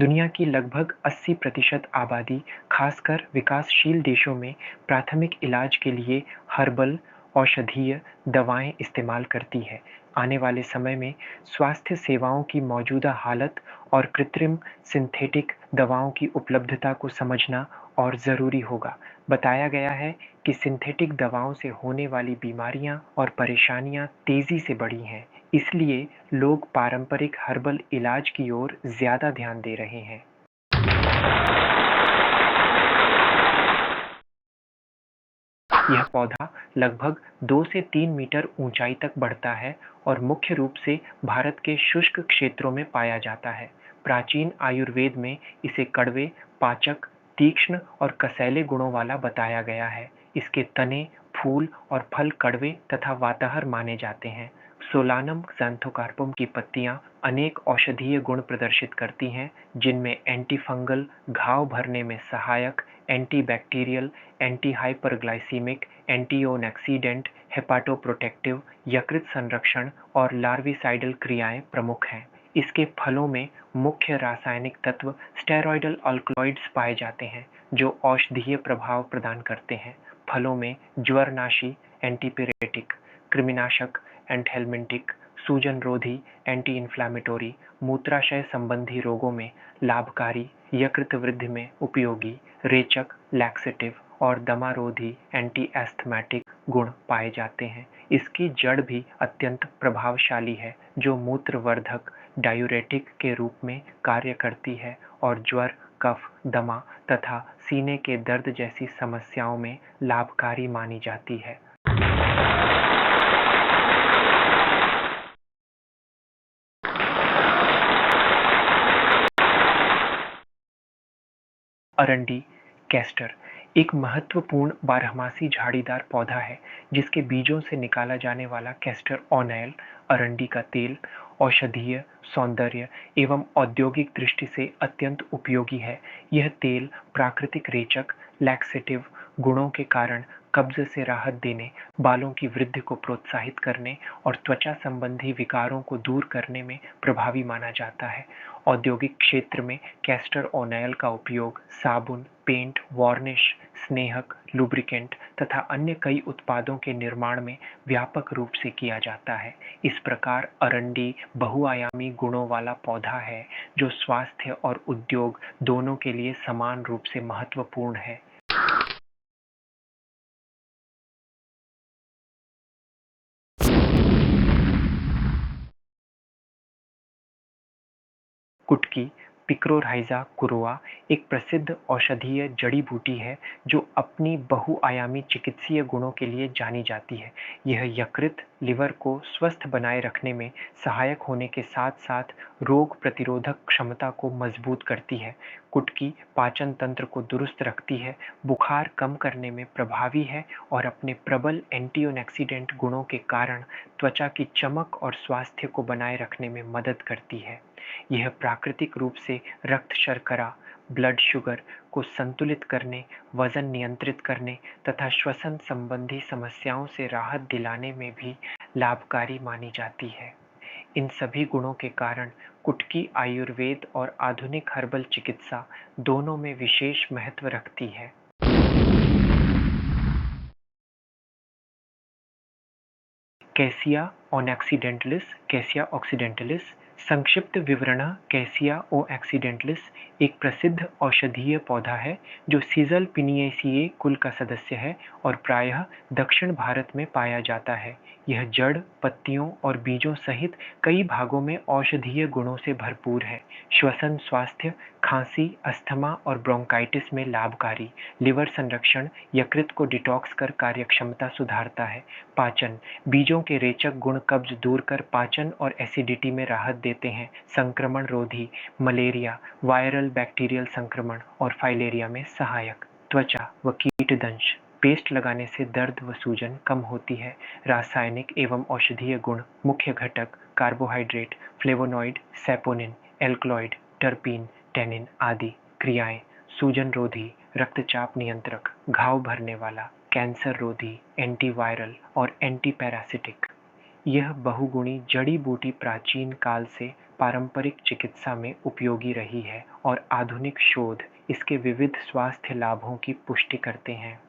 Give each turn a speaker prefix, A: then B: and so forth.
A: दुनिया की लगभग 80% आबादी, खासकर विकासशील देशों में, प्राथमिक इलाज के लिए हर्बल औषधीय दवाएं इस्तेमाल करती है। आने वाले समय में स्वास्थ्य सेवाओं की मौजूदा हालत और कृत्रिम सिंथेटिक दवाओं की उपलब्धता को समझना और ज़रूरी होगा। बताया गया है कि सिंथेटिक दवाओं से होने वाली बीमारियां और परेशानियां तेज़ी से बढ़ी हैं, इसलिए लोग पारंपरिक हर्बल इलाज की ओर ज़्यादा ध्यान दे रहे हैं। यह पौधा लगभग 2 से 3 मीटर ऊंचाई तक बढ़ता है और मुख्य रूप से भारत के शुष्क क्षेत्रों में पाया जाता है। प्राचीन आयुर्वेद में इसे कड़वे, पाचक, तीक्ष्ण और कसैले गुणों वाला बताया गया है। इसके तने, फूल और फल कड़वे तथा वातहर माने जाते हैं। सोलानम ज़ैंथोकार्पम की पत्तियां अनेक औषधीय गुण प्रदर्शित करती हैं, जिनमें एंटीफंगल, घाव भरने में सहायक, एंटीबैक्टीरियल, एंटी हाइपरग्लाइसीमिक, एंटीओनेक्सीडेंट, हेपाटोप्रोटेक्टिव, यकृत संरक्षण और लार्विसाइडल क्रियाएं प्रमुख हैं। इसके फलों में मुख्य रासायनिक तत्व स्टेरॉयडल अल्कलॉइड्स पाए जाते हैं, जो औषधीय प्रभाव प्रदान करते हैं। फलों में ज्वरनाशी, एंटीपिरेटिक, कृमिनाशक, एंटहेलमिंटिक, सूजन रोधी, एंटी इन्फ्लामेटोरी, मूत्राशय संबंधी रोगों में लाभकारी, यकृत वृद्धि में उपयोगी, रेचक, लैक्सेटिव और दमारोधी, एंटी एस्थमेटिक गुण पाए जाते हैं। इसकी जड़ भी अत्यंत प्रभावशाली है, जो मूत्रवर्धक, डायूरेटिक के रूप में कार्य करती है और ज्वर, कफ, दमा तथा सीने के दर्द जैसी समस्याओं में लाभकारी मानी जाती है। अरंडी, कैस्टर एक महत्वपूर्ण बारहमासी झाड़ीदार पौधा है, जिसके बीजों से निकाला जाने वाला कैस्टर ऑयल, अरंडी का तेल, औषधीय, सौंदर्य एवं औद्योगिक दृष्टि से अत्यंत उपयोगी है। यह तेल प्राकृतिक रेचक, लैक्सेटिव गुणों के कारण कब्ज से राहत देने, बालों की वृद्धि को प्रोत्साहित करने और त्वचा संबंधी विकारों को दूर करने में प्रभावी माना जाता है। औद्योगिक क्षेत्र में कैस्टर ओनाइल का उपयोग साबुन, पेंट, वार्निश, स्नेहक, लुब्रिकेंट तथा अन्य कई उत्पादों के निर्माण में व्यापक रूप से किया जाता है। इस प्रकार अरंडी बहुआयामी गुणों वाला पौधा है, जो स्वास्थ्य और उद्योग दोनों के लिए समान रूप से महत्वपूर्ण है। कुटकी, पिक्रोरहाइजा कुरोआ एक प्रसिद्ध औषधीय जड़ी बूटी है, जो अपनी बहुआयामी चिकित्सीय गुणों के लिए जानी जाती है। यह यकृत, लिवर को स्वस्थ बनाए रखने में सहायक होने के साथ साथ रोग प्रतिरोधक क्षमता को मजबूत करती है। कुटकी पाचन तंत्र को दुरुस्त रखती है, बुखार कम करने में प्रभावी है और अपने प्रबल एंटीऑक्सीडेंट गुणों के कारण त्वचा की चमक और स्वास्थ्य को बनाए रखने में मदद करती है। यह प्राकृतिक रूप से रक्त शर्करा, ब्लड शुगर को संतुलित करने, वजन नियंत्रित करने तथा श्वसन संबंधी समस्याओं से राहत दिलाने में भी लाभकारी मानी जाती है। इन सभी गुणों के कारण कुटकी आयुर्वेद और आधुनिक हर्बल चिकित्सा दोनों में विशेष महत्व रखती है। कैसिया ओनैक्सीडेंटलिस, कैसिया ऑक्सीडेंटलिस संक्षिप्त विवरण कैसिया ओ एक्सीडेंटलिस एक प्रसिद्ध औषधीय पौधा है, जो सीजल पिनियेसिए कुल का सदस्य है और प्रायः दक्षिण भारत में पाया जाता है। यह जड़, पत्तियों और बीजों सहित कई भागों में औषधीय गुणों से भरपूर है। श्वसन स्वास्थ्य, खांसी, अस्थमा और ब्रोंकाइटिस में लाभकारी, लिवर संरक्षण, यकृत को डिटॉक्स कर कार्यक्षमता सुधारता है। पाचन, बीजों के रेचक गुण कब्ज दूर कर पाचन और एसिडिटी में राहत देते हैं। संक्रमण रोधी, मलेरिया, वायरल बैक्टीरियल संक्रमण और फाइलेरिया में सहायक। त्वचा व कीटदंश, पेस्ट लगाने से दर्द व सूजन कम होती है। रासायनिक एवं औषधीय गुण, मुख्य घटक carbohydrate, flavonoid, saponin, alkaloid, terpene, tannin आदि। क्रियाएं, सूजन रोधी, रक्तचाप नियंत्रक, घाव भरने वाला, कैंसर रोधी, एंटीवायरल और एंटीपैरासिटिक। यह बहुगुणी जड़ी-बूटी प्राचीन काल से पारंपरिक चिकित्सा में उपयोगी रही है और आधुनिक शोध इसके विविध स्वास्थ्य लाभों की पुष्टि करते हैं।